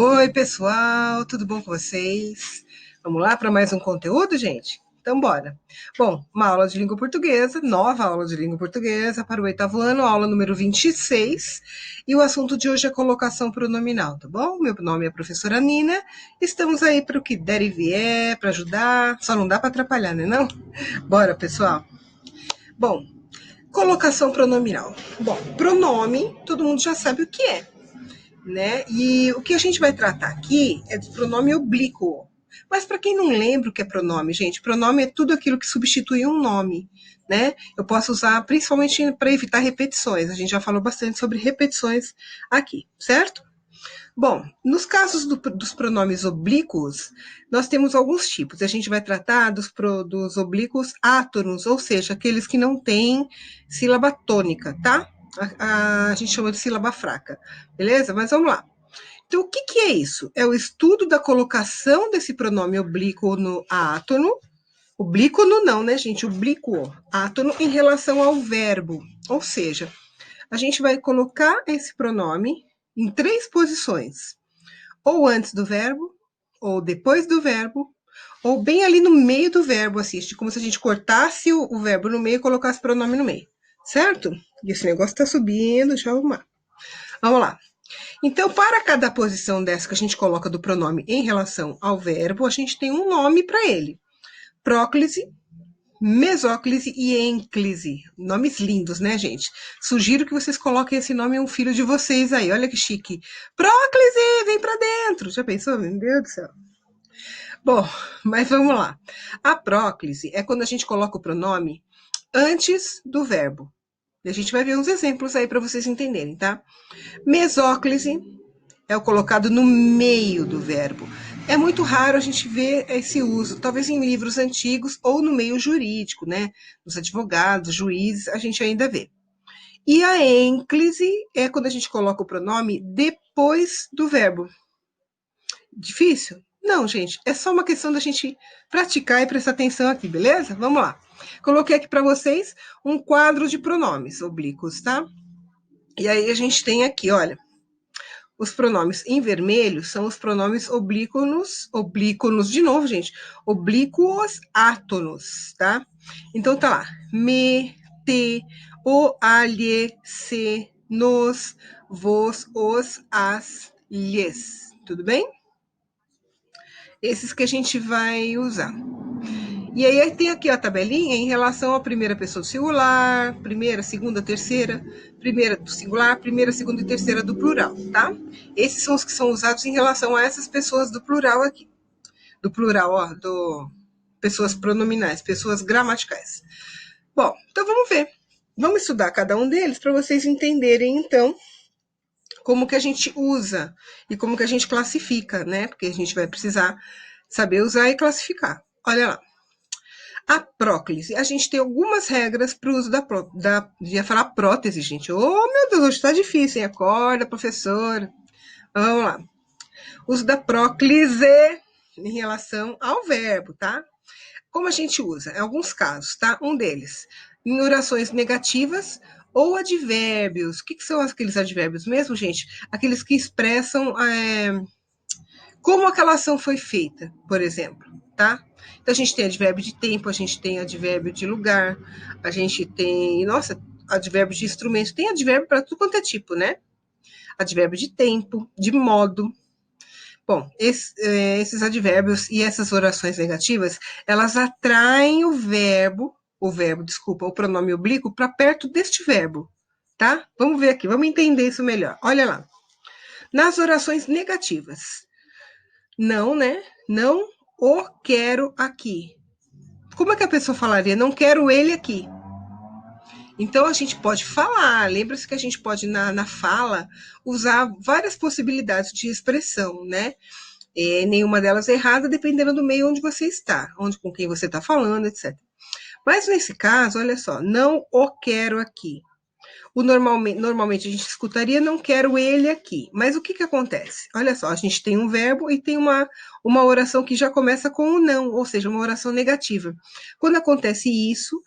Oi, pessoal, tudo bom com vocês? Vamos lá para mais um conteúdo, gente? Então, bora. Bom, uma aula de língua portuguesa, nova aula de língua portuguesa para o oitavo ano, aula número 26. E o assunto de hoje é colocação pronominal, tá bom? Meu nome é a professora Nina. Estamos aí para o que der e vier, para ajudar. Só não dá para atrapalhar, né, não? Bora, pessoal. Bom, colocação pronominal. Bom, pronome, todo mundo já sabe o que é, né? E o que a gente vai tratar aqui é do pronome oblíquo. Mas para quem não lembra o que é pronome, gente, pronome é tudo aquilo que substitui um nome, né? Eu posso usar principalmente para evitar repetições. A gente já falou bastante sobre repetições aqui, certo? Bom, nos casos dos pronomes oblíquos, nós temos alguns tipos. A gente vai tratar dos oblíquos átonos, ou seja, aqueles que não têm sílaba tônica, tá? A gente chama de sílaba fraca, beleza? Mas vamos lá. Então, o que, que é isso? É o estudo da colocação desse pronome oblíquo no átono. Oblíquo não, né, gente? Oblíquo, átono, em relação ao verbo. Ou seja, a gente vai colocar esse pronome em três posições: ou antes do verbo, ou depois do verbo, ou bem ali no meio do verbo, assim, como se a gente cortasse o verbo no meio e colocasse o pronome no meio, certo? E esse negócio tá subindo, deixa eu arrumar. Vamos lá. Então, para cada posição dessa que a gente coloca do pronome em relação ao verbo, a gente tem um nome para ele: próclise, mesóclise e ênclise. Nomes lindos, né, gente? Sugiro que vocês coloquem esse nome em um filho de vocês aí. Olha que chique. Próclise, vem para dentro. Já pensou? Meu Deus do céu. Bom, mas vamos lá. A próclise é quando a gente coloca o pronome antes do verbo. E a gente vai ver uns exemplos aí para vocês entenderem, tá? Mesóclise é o colocado no meio do verbo. É muito raro a gente ver esse uso, talvez em livros antigos ou no meio jurídico, né? Os advogados, juízes, a gente ainda vê. E a ênclise é quando a gente coloca o pronome depois do verbo. Difícil? Não, gente, é só uma questão da gente praticar e prestar atenção aqui, beleza? Vamos lá. Coloquei aqui para vocês um quadro de pronomes oblíquos, tá? E aí a gente tem aqui, olha, os pronomes em vermelho são os pronomes oblíquos de novo, gente, oblíquos átonos, tá? Então tá lá, me, te, o, alhe, se, nos, vos, os, as, lhes, tudo bem? Esses que a gente vai usar. E aí tem aqui a tabelinha em relação à primeira pessoa do singular, primeira, segunda, terceira, primeira do singular, primeira, segunda e terceira do plural, tá? Esses são os que são usados em relação a essas pessoas do plural aqui. Do plural, ó, do pessoas pronominais, pessoas gramaticais. Bom, então vamos ver. Vamos estudar cada um deles para vocês entenderem, então, como que a gente usa e como que a gente classifica, né? Porque a gente vai precisar saber usar e classificar. Olha lá. A próclise, a gente tem algumas regras para o uso ia falar prótese, gente. Oh, meu Deus, hoje está difícil, hein? Acorda, professora. Vamos lá. Uso da próclise em relação ao verbo, tá? Como a gente usa? Em alguns casos, tá? Um deles, em orações negativas ou advérbios. O que, que são aqueles advérbios mesmo, gente? Aqueles que expressam como aquela ação foi feita, por exemplo, tá? Então a gente tem advérbio de tempo, a gente tem advérbio de lugar, a gente tem, nossa, advérbio de instrumento, tem advérbio para tudo quanto é tipo, né? Advérbio de tempo, de modo. Bom, esses advérbios e essas orações negativas, elas atraem desculpa, o pronome oblíquo para perto deste verbo, tá? Vamos ver aqui, vamos entender isso melhor. Olha lá. Nas orações negativas, não, né? Não o quero aqui. Como é que a pessoa falaria? Não quero ele aqui. Então a gente pode falar, lembra-se que a gente pode, na fala, usar várias possibilidades de expressão, né? Nenhuma delas é errada, dependendo do meio onde você está, com quem você está falando, etc. Mas nesse caso, olha só, não o quero aqui. Normalmente a gente escutaria não quero ele aqui. Mas o que, que acontece? Olha só, a gente tem um verbo e tem uma oração que já começa com o não, ou seja, uma oração negativa. Quando acontece isso,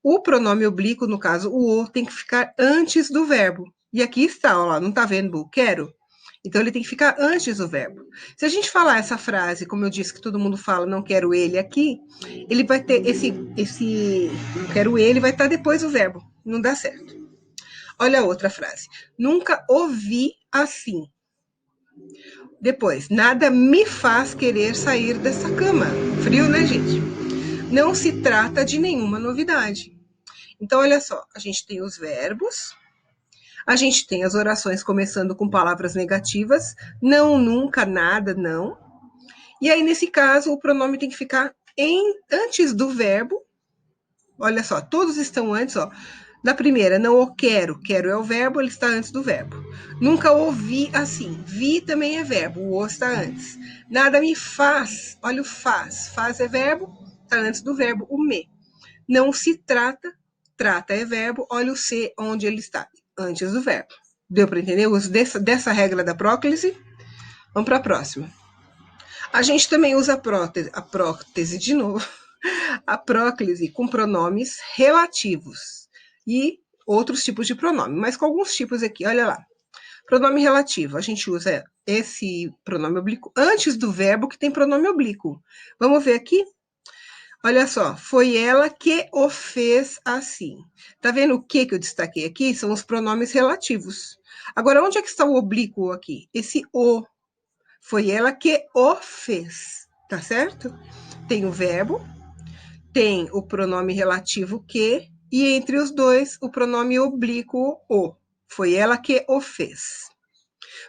o pronome oblíquo, no caso o tem que ficar antes do verbo. E aqui está, ó lá, não está vendo o quero? Então, ele tem que ficar antes do verbo. Se a gente falar essa frase, como eu disse que todo mundo fala, não quero ele aqui, ele vai ter esse não quero ele, vai estar depois do verbo. Não dá certo. Olha a outra frase. Nunca ouvi assim. Depois, nada me faz querer sair dessa cama. Frio, né, gente? Não se trata de nenhuma novidade. Então, olha só, a gente tem os verbos, a gente tem as orações começando com palavras negativas, não, nunca, nada, não. E aí, nesse caso, o pronome tem que ficar antes do verbo. Olha só, todos estão antes, ó. Da primeira, não o quero. Quero é o verbo, ele está antes do verbo. Nunca ouvi assim. Vi também é verbo, o está antes. Nada me faz. Olha o faz. Faz é verbo, está antes do verbo, o me. Não se trata. Trata é verbo, olha o se onde ele está, antes do verbo. Deu para entender? O uso dessa regra da próclise. Vamos para a próxima. A gente também usa a prótese de novo. A próclise com pronomes relativos e outros tipos de pronome, mas com alguns tipos aqui, olha lá. Pronome relativo, a gente usa esse pronome oblíquo antes do verbo que tem pronome oblíquo. Vamos ver aqui? Olha só, foi ela que o fez assim. Tá vendo o que eu destaquei aqui? São os pronomes relativos. Agora, onde é que está o oblíquo aqui? Esse o. Foi ela que o fez, tá certo? Tem o verbo, tem o pronome relativo que, e entre os dois, o pronome oblíquo o. Foi ela que o fez.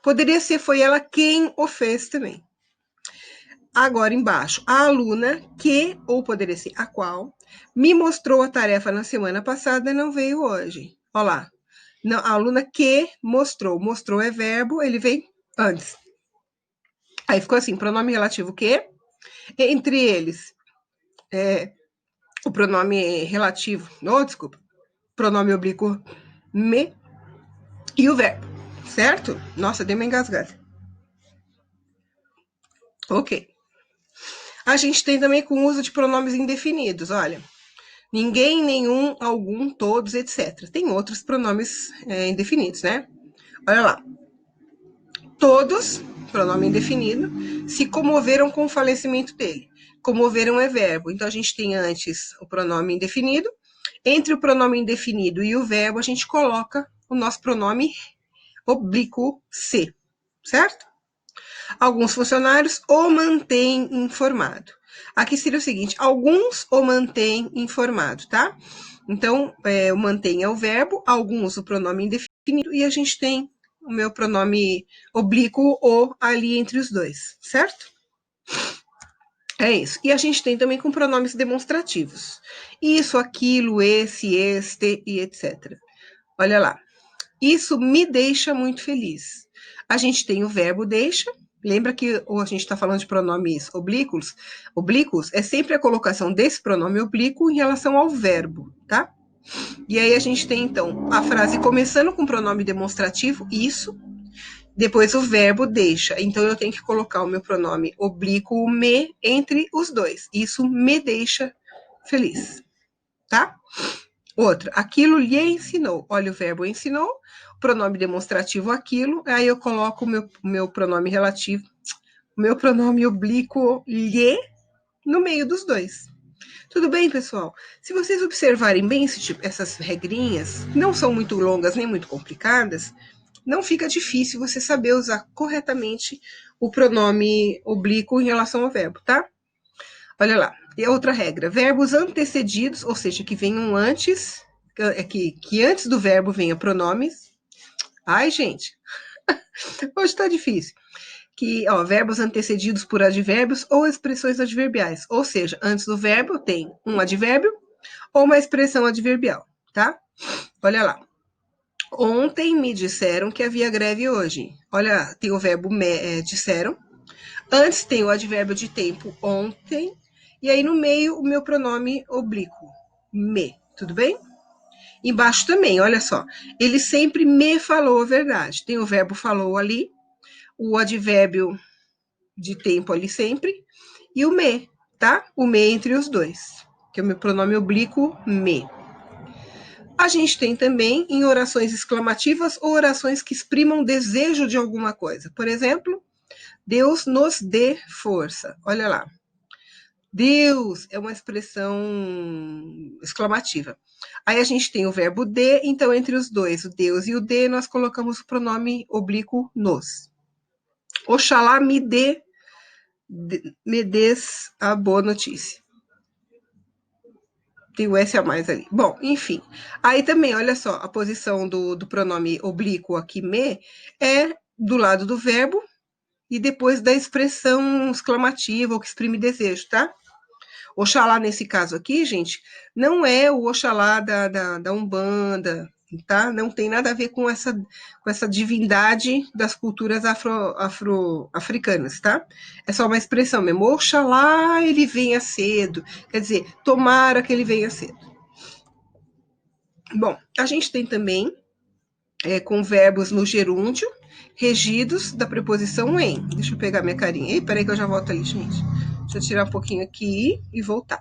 Poderia ser foi ela quem o fez também. Agora embaixo, a aluna que, ou poderia ser a qual, me mostrou a tarefa na semana passada e não veio hoje. Olha lá. Não, a aluna que mostrou. Mostrou é verbo, ele vem antes. Aí ficou assim, pronome relativo que, entre eles, o pronome relativo, desculpa, pronome oblíquo me e o verbo, certo? Nossa, dei uma engasgada. Ok. A gente tem também com o uso de pronomes indefinidos, olha. Ninguém, nenhum, algum, todos, etc. Tem outros pronomes indefinidos, né? Olha lá. Todos, pronome indefinido, se comoveram com o falecimento dele. Comoveram é verbo. Então, a gente tem antes o pronome indefinido. Entre o pronome indefinido e o verbo, a gente coloca o nosso pronome oblíquo se, certo? Alguns funcionários o mantêm informado. Aqui seria o seguinte, alguns o mantêm informado, tá? Então, o mantém é o verbo, alguns o pronome indefinido, e a gente tem o meu pronome oblíquo o ali entre os dois, certo? É isso. E a gente tem também com pronomes demonstrativos. Isso, aquilo, esse, este e etc. Olha lá. Isso me deixa muito feliz. A gente tem o verbo deixa. Lembra que a gente está falando de pronomes oblíquos? Oblíquos é sempre a colocação desse pronome oblíquo em relação ao verbo, tá? E aí a gente tem, então, a frase começando com pronome demonstrativo, isso. Depois o verbo deixa. Então eu tenho que colocar o meu pronome oblíquo me entre os dois. Isso me deixa feliz, tá? Outra, aquilo lhe ensinou. Olha o verbo ensinou, pronome demonstrativo aquilo, aí eu coloco o meu pronome relativo, o meu pronome oblíquo lhe no meio dos dois. Tudo bem, pessoal? Se vocês observarem bem essas regrinhas, não são muito longas nem muito complicadas, não fica difícil você saber usar corretamente o pronome oblíquo em relação ao verbo, tá? Olha lá. E outra regra, verbos antecedidos, ou seja, que venham antes, que antes do verbo venha pronomes. Ai, gente, hoje tá difícil. Que, verbos antecedidos por advérbios ou expressões adverbiais. Ou seja, antes do verbo tem um advérbio ou uma expressão adverbial, tá? Olha lá. Ontem me disseram que havia greve hoje. Olha, tem o verbo disseram. Antes tem o advérbio de tempo ontem. E aí no meio o meu pronome oblíquo, me. Tudo bem? Embaixo também, olha só. Ele sempre me falou a verdade. Tem o verbo falou ali, o advérbio de tempo ali sempre, e o me, tá? O me entre os dois, que é o meu pronome oblíquo, me. A gente tem também em orações exclamativas ou orações que exprimam desejo de alguma coisa. Por exemplo, Deus nos dê força. Olha lá. Deus é uma expressão exclamativa. Aí a gente tem o verbo de, então entre os dois, o Deus e o de, nós colocamos o pronome oblíquo nos. Oxalá me des a boa notícia. Tem o S a mais ali. Bom, enfim. Aí também, olha só, a posição do pronome oblíquo aqui, me, é do lado do verbo e depois da expressão exclamativa ou que exprime desejo, tá? Oxalá, nesse caso aqui, gente, não é o Oxalá da Umbanda, tá? Não tem nada a ver com essa divindade das culturas africanas, tá? É só uma expressão mesmo. Oxalá ele venha cedo. Quer dizer, tomara que ele venha cedo. Bom, a gente tem também com verbos no gerúndio, regidos da preposição em. Deixa eu pegar minha carinha. Ei, peraí que eu já volto ali, gente. Deixa eu tirar um pouquinho aqui e voltar.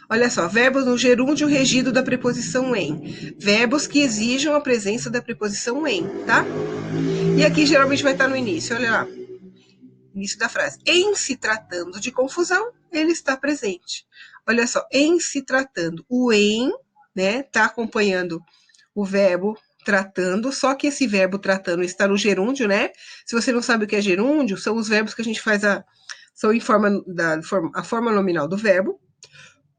Olha só, verbos no gerúndio regido da preposição em. Verbos que exijam a presença da preposição em, tá? E aqui geralmente vai estar no início, olha lá. Início da frase. Em se tratando de confusão, ele está presente. Olha só, em se tratando. O em, né, tá acompanhando o verbo tratando, só que esse verbo tratando está no gerúndio, né? Se você não sabe o que é gerúndio, são os verbos que a gente faz são em a forma nominal do verbo,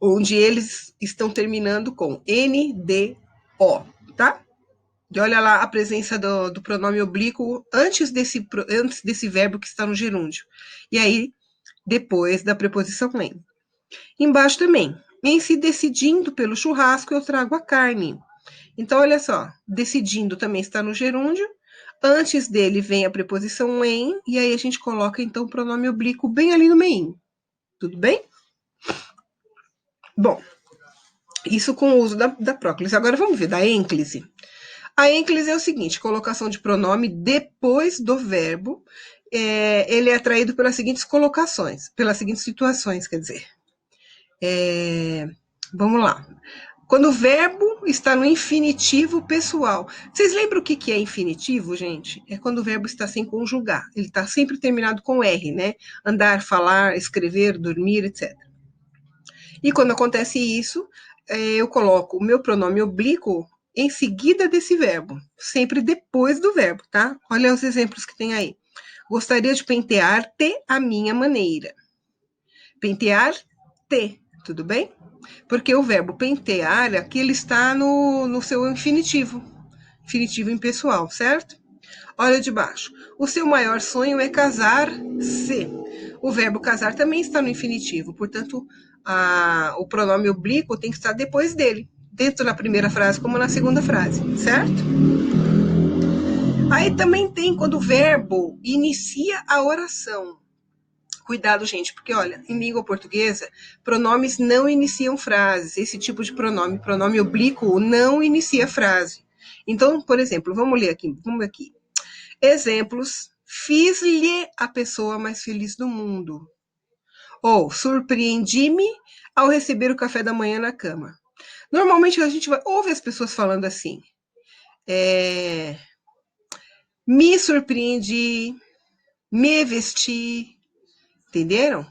onde eles estão terminando com NDO, tá? E olha lá a presença do pronome oblíquo antes desse verbo que está no gerúndio. E aí, depois da preposição em. Embaixo também, em se decidindo pelo churrasco, eu trago a carne. Então, olha só, decidindo também está no gerúndio, antes dele vem a preposição em, e aí a gente coloca, então, o pronome oblíquo bem ali no meio. Tudo bem? Bom, isso com o uso da próclise. Agora vamos ver da ênclise. A ênclise é o seguinte, colocação de pronome depois do verbo, ele é atraído pelas seguintes colocações, pelas seguintes situações, quer dizer. Vamos lá. Quando o verbo está no infinitivo pessoal. Vocês lembram o que é infinitivo, gente? É quando o verbo está sem conjugar. Ele está sempre terminado com R, né? Andar, falar, escrever, dormir, etc. E quando acontece isso, eu coloco o meu pronome oblíquo em seguida desse verbo, sempre depois do verbo, tá? Olha os exemplos que tem aí. Gostaria de pentear-te à minha maneira. Pentear-te, tudo bem? Porque o verbo pentear, aqui ele está no seu infinitivo impessoal, certo? Olha de baixo. O seu maior sonho é casar-se. O verbo casar também está no infinitivo, portanto, o pronome oblíquo tem que estar depois dele, tanto na primeira frase como na segunda frase, certo? Aí também tem quando o verbo inicia a oração. Cuidado, gente, porque olha, em língua portuguesa, pronomes não iniciam frases. Esse tipo de pronome oblíquo, não inicia frase. Então, por exemplo, vamos ler aqui. Exemplos. Fiz-lhe a pessoa mais feliz do mundo. Ou surpreendi-me ao receber o café da manhã na cama. Normalmente a gente ouve as pessoas falando assim. Me surpreendi, me vesti. Entenderam?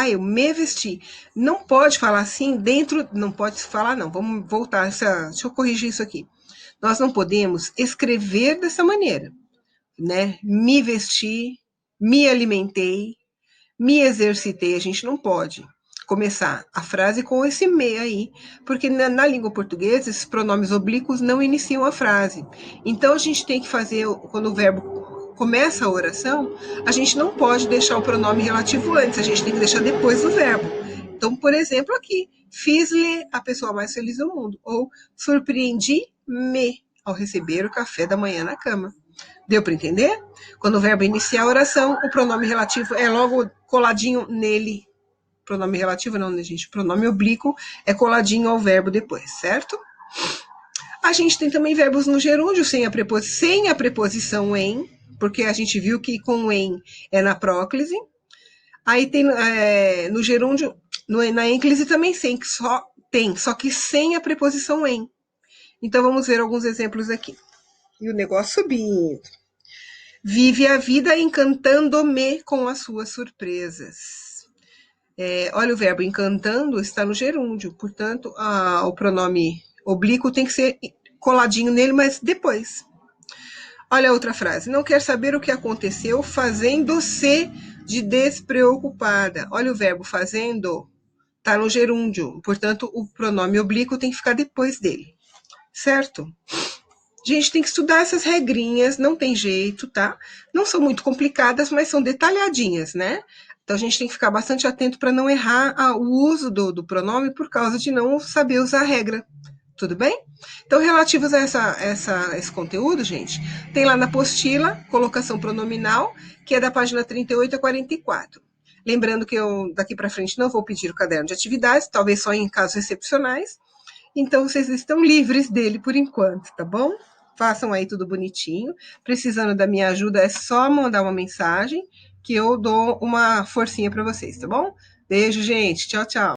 Eu me vesti. Não pode falar assim dentro. Não pode falar, não. Vamos voltar. Deixa eu corrigir isso aqui. Nós não podemos escrever dessa maneira, né? Me vesti, me alimentei, me exercitei. A gente não pode começar a frase com esse me aí, porque na língua portuguesa esses pronomes oblíquos não iniciam a frase. Então a gente tem que fazer, quando o verbo começa a oração, a gente não pode deixar o pronome relativo antes, a gente tem que deixar depois do verbo. Então, por exemplo, aqui, fiz-lhe a pessoa mais feliz do mundo, ou surpreendi-me ao receber o café da manhã na cama. Deu para entender? Quando o verbo inicia a oração, o pronome relativo é logo coladinho nele. Pronome relativo não, né, gente? Pronome oblíquo é coladinho ao verbo depois, certo? A gente tem também verbos no gerúndio sem a preposição em, porque a gente viu que com em é na próclise. Aí tem no gerúndio, na ênclise também só que sem a preposição em. Então, vamos ver alguns exemplos aqui. E o negócio subindo. Vive a vida encantando-me com as suas surpresas. Olha, o verbo encantando está no gerúndio, portanto, o pronome oblíquo tem que ser coladinho nele, mas depois. Olha a outra frase. Não quer saber o que aconteceu, fazendo-se de despreocupada. Olha o verbo fazendo, está no gerúndio, portanto, o pronome oblíquo tem que ficar depois dele, certo? Gente, tem que estudar essas regrinhas, não tem jeito, tá? Não são muito complicadas, mas são detalhadinhas, né? Então a gente tem que ficar bastante atento para não errar o uso do pronome por causa de não saber usar a regra. Tudo bem? Então, relativos a esse conteúdo, gente, tem lá na apostila, colocação pronominal, que é da página 38 a 44. Lembrando que eu, daqui para frente, não vou pedir o caderno de atividades, talvez só em casos excepcionais. Então, vocês estão livres dele por enquanto, tá bom? Façam aí tudo bonitinho. Precisando da minha ajuda, é só mandar uma mensagem que eu dou uma forcinha para vocês, tá bom? Beijo, gente. Tchau, tchau.